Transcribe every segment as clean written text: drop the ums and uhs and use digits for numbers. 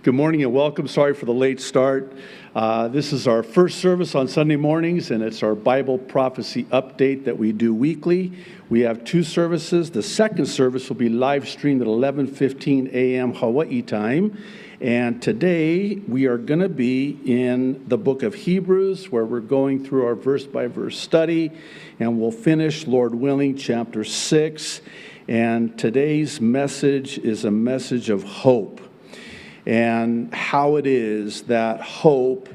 Good morning and welcome. Sorry for the late start. This is our first service on Sunday mornings, and it's our Bible prophecy update that we do weekly. We have two services. The second service will be live streamed at 11:15 a.m. Hawaii time. And today we are going to be in the book of Hebrews, where we're going through our verse-by-verse study, and we'll finish, Lord willing, chapter 6. And today's message is a message of hope, and how it is that hope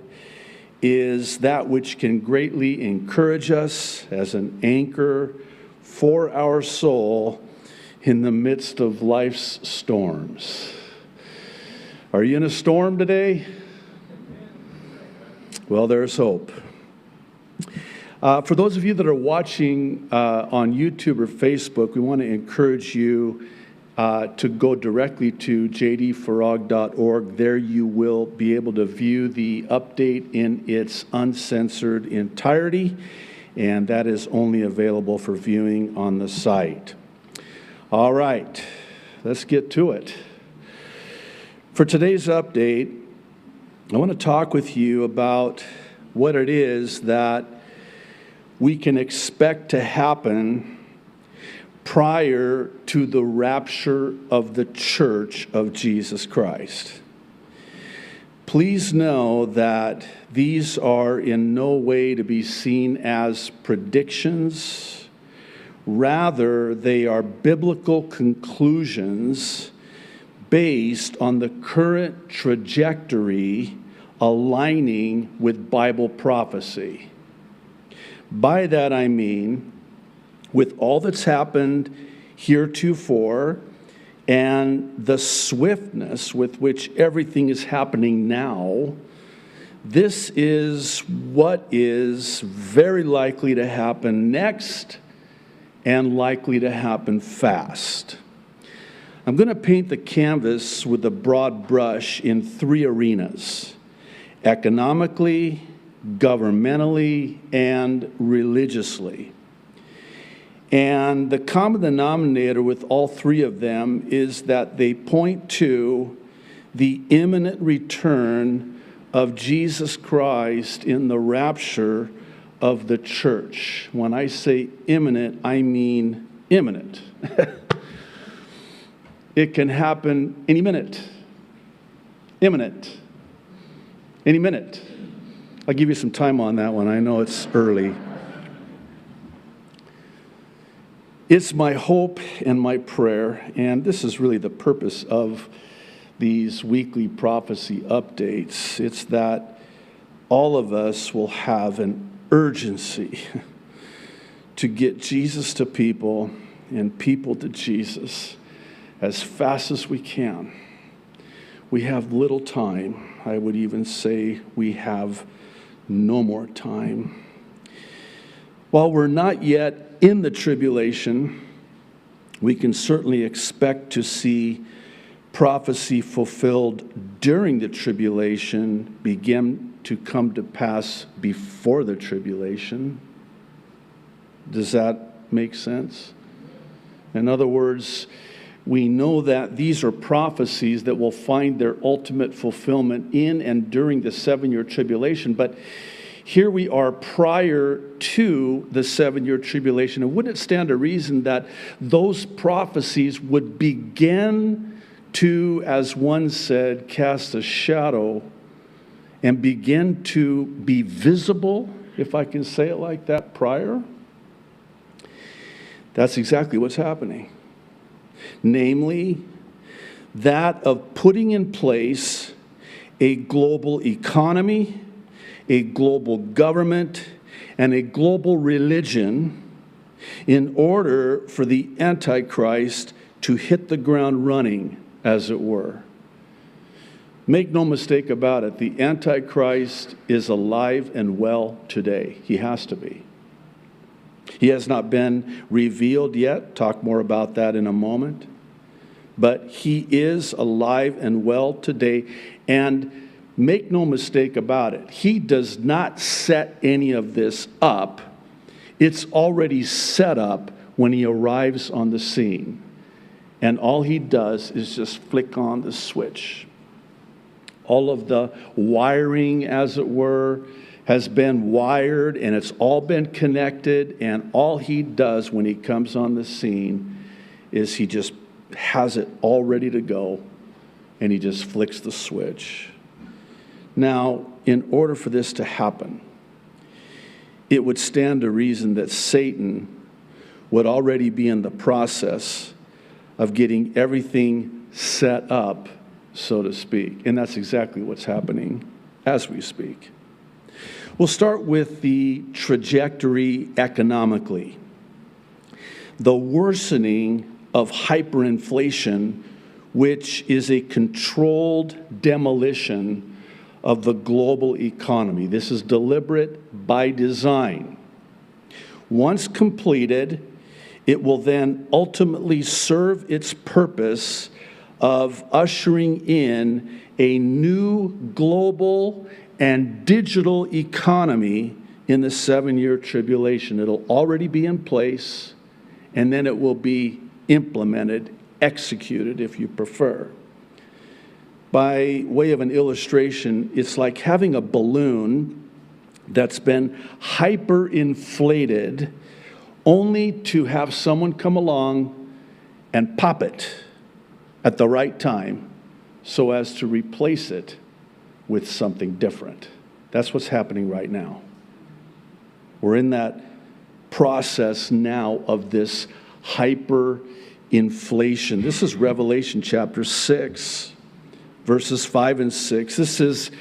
is that which can greatly encourage us as an anchor for our soul in the midst of life's storms. Are you in a storm today? Well, there's hope. For those of you that are watching on YouTube or Facebook, we want to encourage you to go directly to jdfarag.org. There you will be able to view the update in its uncensored entirety, and that is only available for viewing on the site. All right, let's get to it. For today's update, I want to talk with you about what it is that we can expect to happen prior to the rapture of the church of Jesus Christ. Please know that these are in no way to be seen as predictions. Rather, they are biblical conclusions based on the current trajectory aligning with Bible prophecy. By that I mean, with all that's happened heretofore and the swiftness with which everything is happening now, this is what is very likely to happen next and likely to happen fast. I'm going to paint the canvas with a broad brush in three arenas: economically, governmentally, and religiously. And the common denominator with all three of them is that they point to the imminent return of Jesus Christ in the rapture of the church. When I say imminent, I mean imminent. It can happen any minute. Imminent. Any minute. I'll give you some time on that one. I know it's early. It's my hope and my prayer, and this is really the purpose of these weekly prophecy updates. It's that all of us will have an urgency to get Jesus to people and people to Jesus as fast as we can. We have little time. I would even say we have no more time. While we're not yet in the tribulation, we can certainly expect to see prophecy fulfilled during the tribulation begin to come to pass before the tribulation. Does that make sense? In other words, we know that these are prophecies that will find their ultimate fulfillment in and during the 7-year tribulation. But here we are prior to the 7-year tribulation. And wouldn't it stand to reason that those prophecies would begin to, as one said, cast a shadow and begin to be visible, if I can say it like that, prior? That's exactly what's happening. Namely, that of putting in place a global economy, a global government, and a global religion in order for the Antichrist to hit the ground running, as it were. Make no mistake about it, the Antichrist is alive and well today. He has to be. He has not been revealed yet. Talk more about that in a moment. But he is alive and well today. And make no mistake about it, he does not set any of this up. It's already set up when he arrives on the scene. And all he does is just flick on the switch. All of the wiring, as it were, has been wired, and it's all been connected, and all he does when he comes on the scene is he just has it all ready to go, and he just flicks the switch. Now, in order for this to happen, it would stand to reason that Satan would already be in the process of getting everything set up, so to speak. And that's exactly what's happening as we speak. We'll start with the trajectory economically. The worsening of hyperinflation, which is a controlled demolition of the global economy. This is deliberate by design. Once completed, it will then ultimately serve its purpose of ushering in a new global and digital economy in the 7-year tribulation. It'll already be in place, and then it will be implemented, executed, if you prefer. By way of an illustration, it's like having a balloon that's been hyperinflated only to have someone come along and pop it at the right time so as to replace it with something different. That's what's happening right now. We're in that process now of this hyperinflation. This is Revelation chapter 6, verses 5 and 6. This is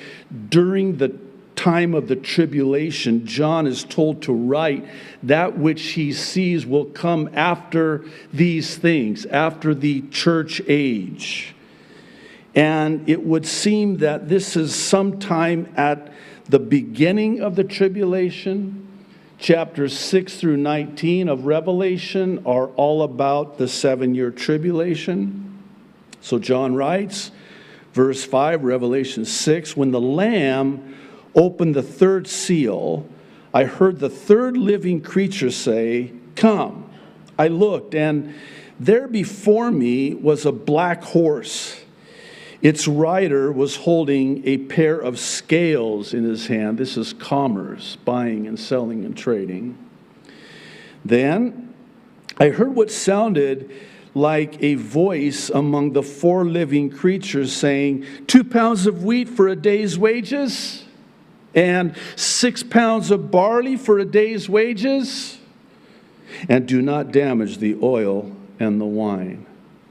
during the time of the tribulation. John is told to write that which he sees will come after these things, after the church age. And it would seem that this is sometime at the beginning of the tribulation. Chapters 6 through 19 of Revelation are all about the 7-year tribulation. So John writes, verse 5, Revelation 6, when the Lamb opened the third seal, I heard the third living creature say, "Come." I looked, and there before me was a black horse. Its rider was holding a pair of scales in his hand. This is commerce, buying and selling and trading. Then I heard what sounded like a voice among the 4 living creatures saying, 2 pounds of wheat for a day's wages, and 6 pounds of barley for a day's wages, and do not damage the oil and the wine.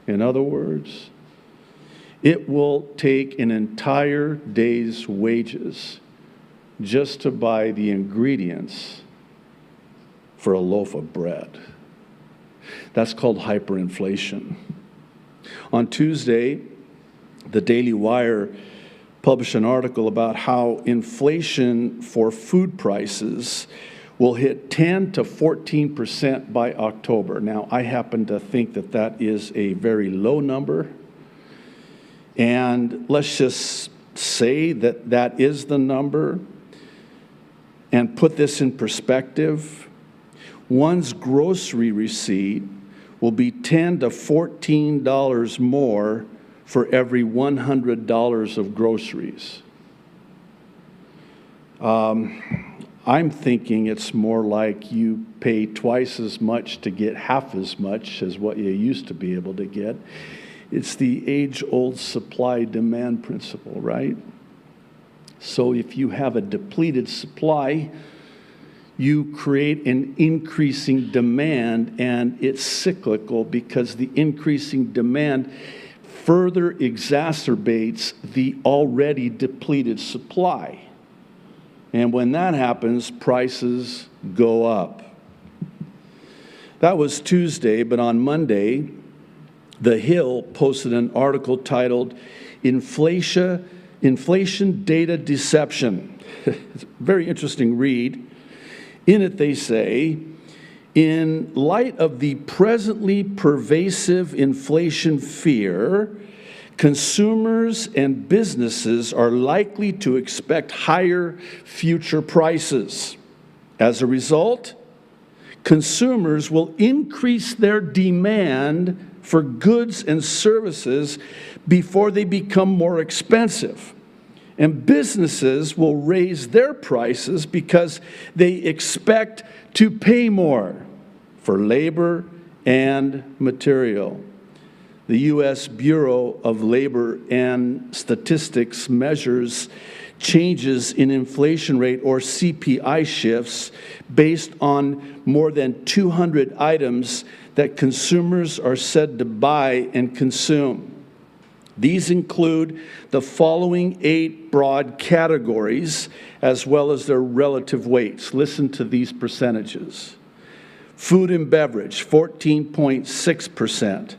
In other words, it will take an entire day's wages just to buy the ingredients for a loaf of bread. That's called hyperinflation. On Tuesday, the Daily Wire published an article about how inflation for food prices will hit 10 to 14% by October. Now, I happen to think that that is a very low number. And let's just say that that is the number and put this in perspective. One's grocery receipt will be $10 to $14 more for every $100 of groceries. I'm thinking it's more like you pay twice as much to get half as much as what you used to be able to get. It's the age-old supply-demand principle, right? So if you have a depleted supply, you create an increasing demand, and it's cyclical because the increasing demand further exacerbates the already depleted supply. And when that happens, prices go up. That was Tuesday, but on Monday, The Hill posted an article titled, Inflation Data Deception. It's a very interesting read. In it they say, in light of the presently pervasive inflation fear, consumers and businesses are likely to expect higher future prices. As a result, consumers will increase their demand for goods and services before they become more expensive. And businesses will raise their prices because they expect to pay more for labor and material. The U.S. Bureau of Labor and Statistics measures changes in inflation rate, or CPI shifts, based on more than 200 items that consumers are said to buy and consume. These include the following 8 broad categories, as well as their relative weights. Listen to these percentages. Food and beverage, 14.6%.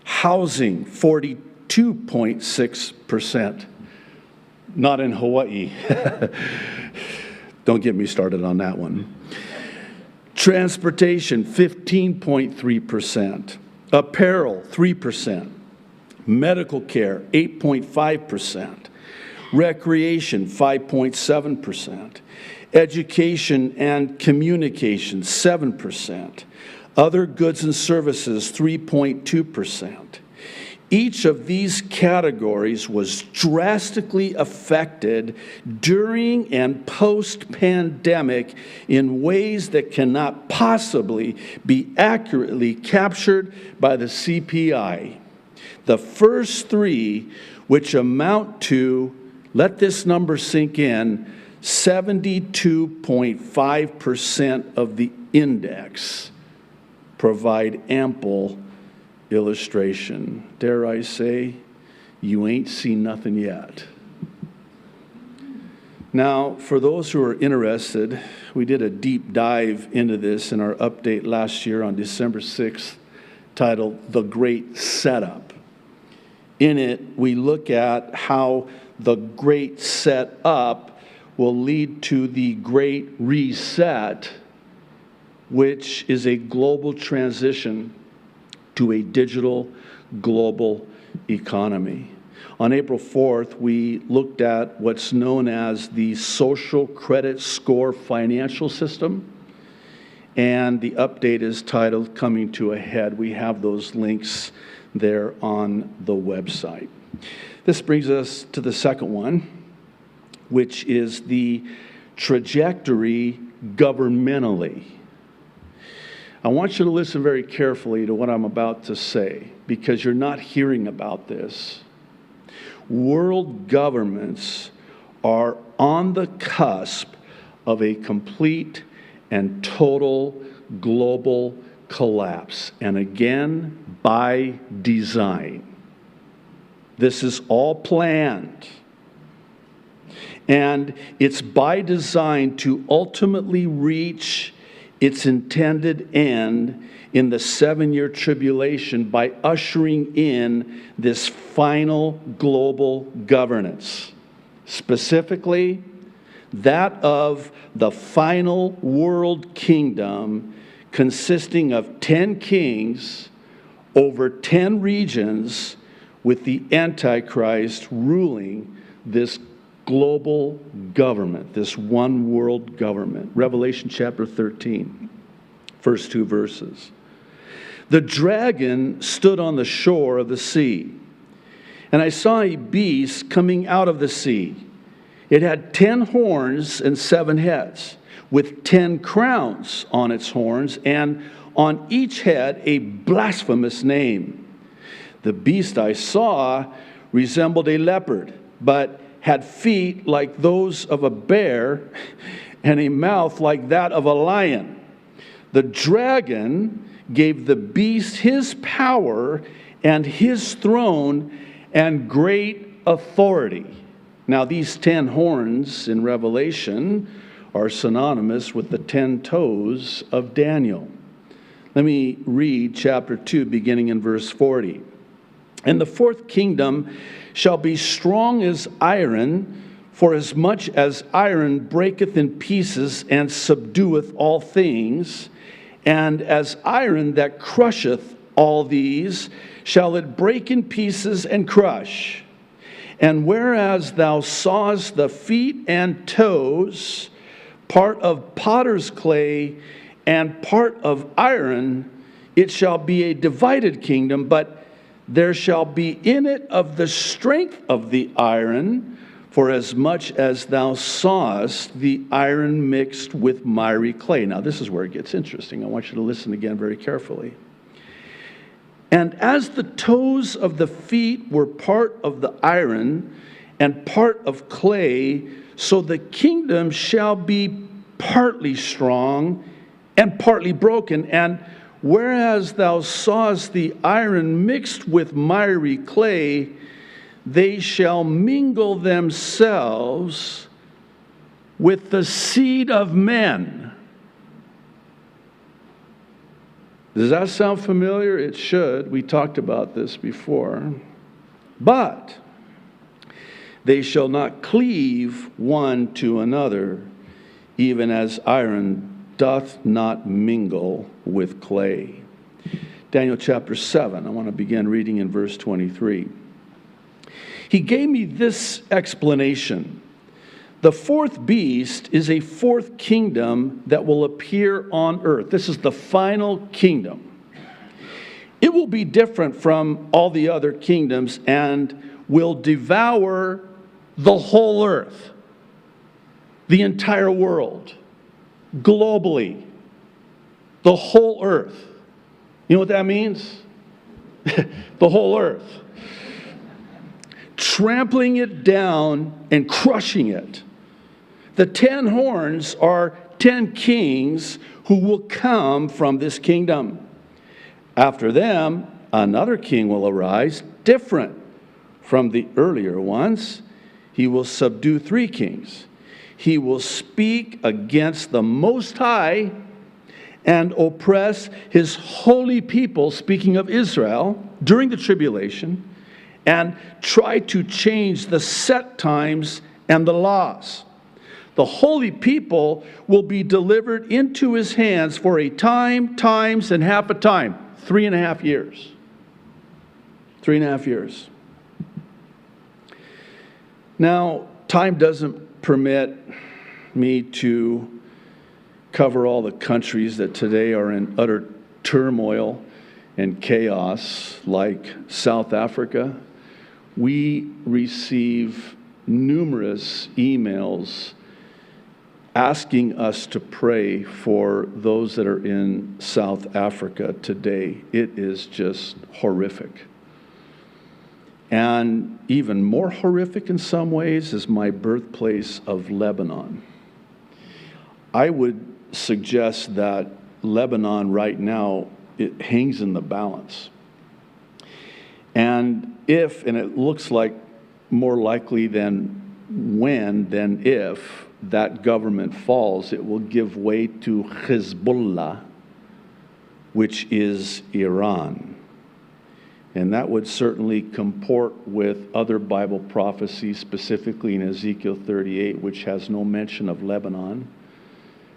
Housing, 42.6%. Not in Hawaii. Don't get me started on that one. Transportation, 15.3%. Apparel, 3%. Medical care, 8.5%. Recreation, 5.7%. Education and communication, 7%. Other goods and services, 3.2%. Each of these categories was drastically affected during and post-pandemic in ways that cannot possibly be accurately captured by the CPI. The first 3, which amount to, let this number sink in, 72.5% of the index, provide ample illustration. Dare I say, you ain't seen nothing yet. Now, for those who are interested, we did a deep dive into this in our update last year on December 6th, titled The Great Setup. In it, we look at how the great setup will lead to the great reset, which is a global transition to a digital global economy. On April 4th, we looked at what's known as the social credit score financial system, and the update is titled Coming to a Head. We have those links there on the website. This brings us to the second one, which is the trajectory governmentally. I want you to listen very carefully to what I'm about to say, because you're not hearing about this. World governments are on the cusp of a complete and total global collapse, and again, by design. This is all planned. And it's by design to ultimately reach its intended end in the 7-year tribulation by ushering in this final global governance. Specifically, that of the final world kingdom consisting of 10 kings over 10 regions, with the Antichrist ruling this global government, this one world government. Revelation chapter 13, first 2 verses. The dragon stood on the shore of the sea, and I saw a beast coming out of the sea. It had 10 horns and 7 heads, with 10 crowns on its horns, and on each head a blasphemous name. The beast I saw resembled a leopard, but had feet like those of a bear and a mouth like that of a lion. The dragon gave the beast his power and his throne and great authority. Now, these 10 horns in Revelation are synonymous with the 10 toes of Daniel. Let me read chapter 2, beginning in verse 40. And the 4th kingdom shall be strong as iron, for as much as iron breaketh in pieces and subdueth all things, and as iron that crusheth all these, shall it break in pieces and crush. And whereas thou sawest the feet and toes, part of potter's clay and part of iron, it shall be a divided kingdom, but there shall be in it of the strength of the iron, For as much as thou sawest the iron mixed with miry clay. Now this is where it gets interesting. I want you to listen again very carefully. And as the toes of the feet were part of the iron and part of clay, so the kingdom shall be partly strong and partly broken. And whereas thou sawest the iron mixed with miry clay, they shall mingle themselves with the seed of men. Does that sound familiar? It should. We talked about this before. But they shall not cleave one to another, even as iron doth not mingle with clay. Daniel chapter 7. I want to begin reading in verse 23. He gave me this explanation. The fourth beast is a fourth kingdom that will appear on earth. This is the final kingdom. It will be different from all the other kingdoms and will devour the whole earth, the entire world, globally, the whole earth. You know what that means? The whole earth. Trampling it down and crushing it. The 10 horns are 10 kings who will come from this kingdom. After them, another king will arise, different from the earlier ones. He will subdue 3 kings. He will speak against the Most High and oppress his holy people, speaking of Israel, during the tribulation, and try to change the set times and the laws. The holy people will be delivered into his hands for a time, times, and half a time. 3.5 years. 3.5 years. Now, time doesn't permit me to cover all the countries that today are in utter turmoil and chaos, like South Africa. We receive numerous emails asking us to pray for those that are in South Africa today. It is just horrific. And even more horrific in some ways is my birthplace of Lebanon. I would suggest that Lebanon right now, it hangs in the balance. And it looks like more likely than if that government falls, it will give way to Hezbollah, which is Iran. And that would certainly comport with other Bible prophecies, specifically in Ezekiel 38, which has no mention of Lebanon,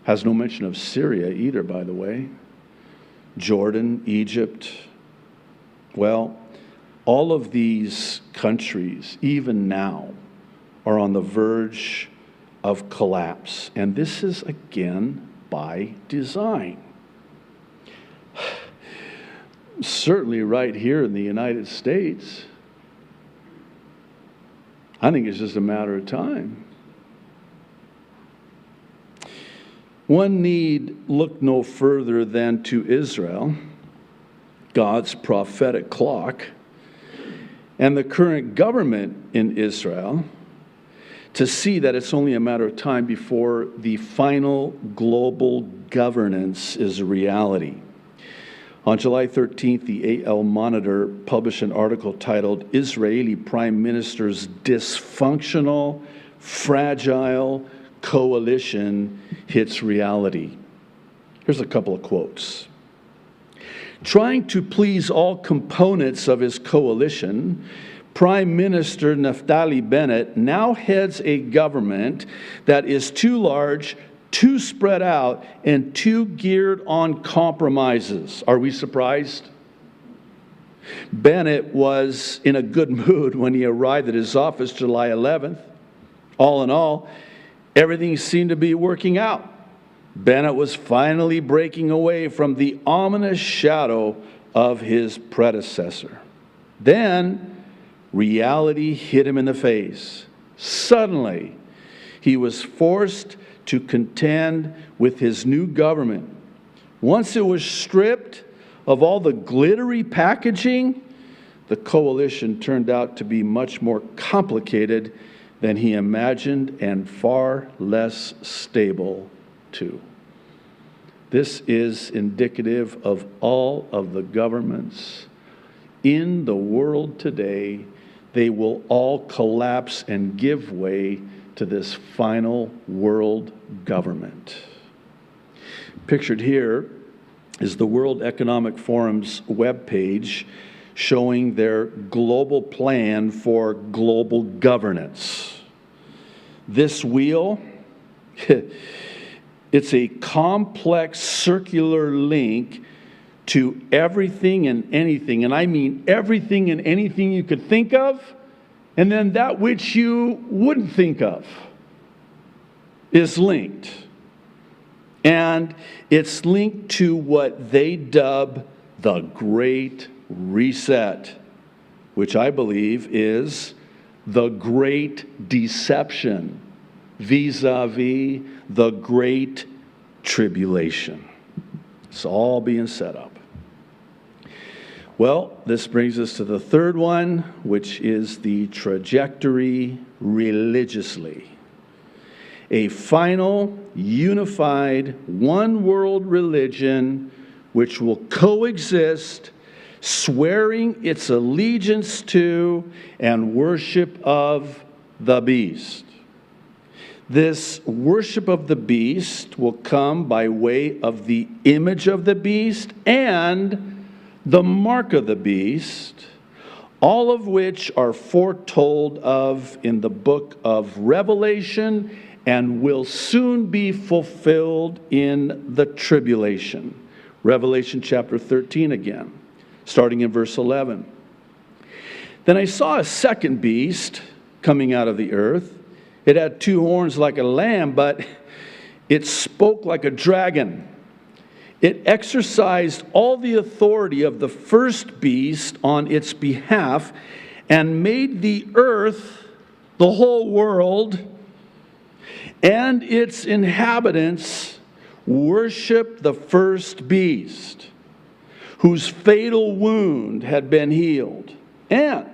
has no mention of Syria either, by the way, Jordan, Egypt. Well, all of these countries, even now, are on the verge of collapse. And this is, again, by design. Certainly right here in the United States, I think it's just a matter of time. One need look no further than to Israel, God's prophetic clock, and the current government in Israel, to see that it's only a matter of time before the final global governance is a reality. On July 13th, the AL Monitor published an article titled, "Israeli Prime Minister's Dysfunctional, Fragile Coalition Hits Reality." Here's a couple of quotes. Trying to please all components of his coalition, Prime Minister Naftali Bennett now heads a government that is too large, too spread out, and too geared on compromises. Are we surprised? Bennett was in a good mood when he arrived at his office July 11th. All in all, everything seemed to be working out. Bennett was finally breaking away from the ominous shadow of his predecessor. Then, reality hit him in the face. Suddenly, he was forced to contend with his new government. Once it was stripped of all the glittery packaging, the coalition turned out to be much more complicated than he imagined and far less stable, too. This is indicative of all of the governments in the world today. They will all collapse and give way to this final world government. Pictured here is the World Economic Forum's webpage showing their global plan for global governance. This wheel, it's a complex circular link to everything and anything, and I mean everything and anything you could think of, and then that which you wouldn't think of is linked. And it's linked to what they dub the Great Reset, which I believe is the Great Deception vis-a-vis the Great Tribulation. It's all being set up. Well, this brings us to the third one, which is the trajectory religiously. A final, unified, one-world religion which will coexist, swearing its allegiance to and worship of the beast. This worship of the beast will come by way of the image of the beast and the mark of the beast, all of which are foretold of in the book of Revelation and will soon be fulfilled in the tribulation. Revelation chapter 13 again, starting in verse 11. Then I saw a second beast coming out of the earth. It had two horns like a lamb, but it spoke like a dragon. It exercised all the authority of the first beast on its behalf and made the earth, the whole world, and its inhabitants worship the first beast, whose fatal wound had been healed. And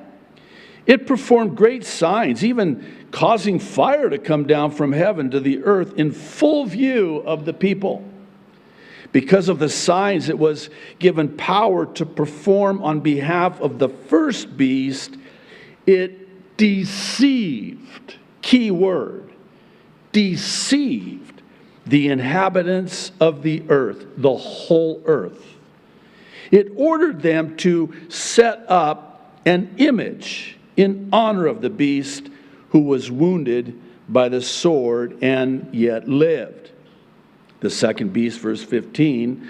it performed great signs, even causing fire to come down from heaven to the earth in full view of the people. Because of the signs it was given power to perform on behalf of the first beast, it deceived, key word, deceived the inhabitants of the earth, the whole earth. It ordered them to set up an image in honor of the beast who was wounded by the sword and yet lived. The second beast, verse 15,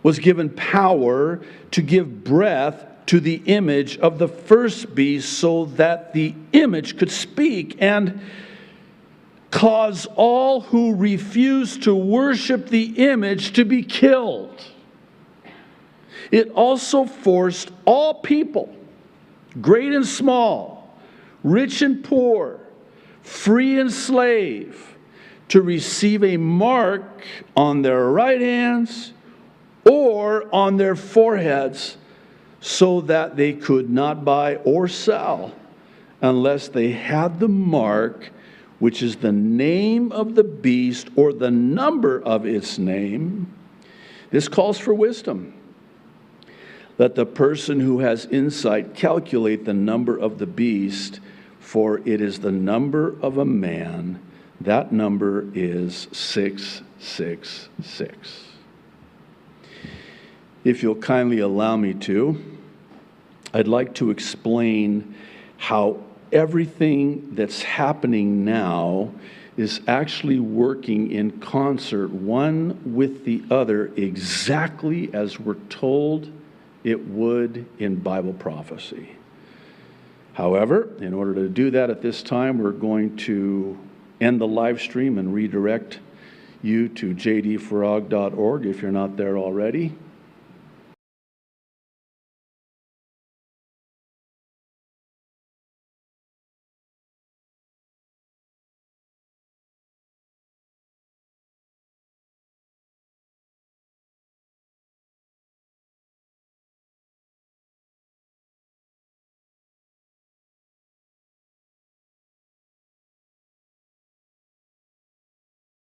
was given power to give breath to the image of the first beast so that the image could speak and cause all who refuse to worship the image to be killed. It also forced all people, great and small, rich and poor, free and slave, to receive a mark on their right hands or on their foreheads so that they could not buy or sell unless they had the mark, which is the name of the beast or the number of its name. This calls for wisdom. Let the person who has insight calculate the number of the beast, for it is the number of a man. That number is 666. If you'll kindly allow me to, I'd like to explain how everything that's happening now is actually working in concert, one with the other, exactly as we're told it would in Bible prophecy. However, in order to do that at this time, we're going to end the live stream and redirect you to jdfarag.org if you're not there already.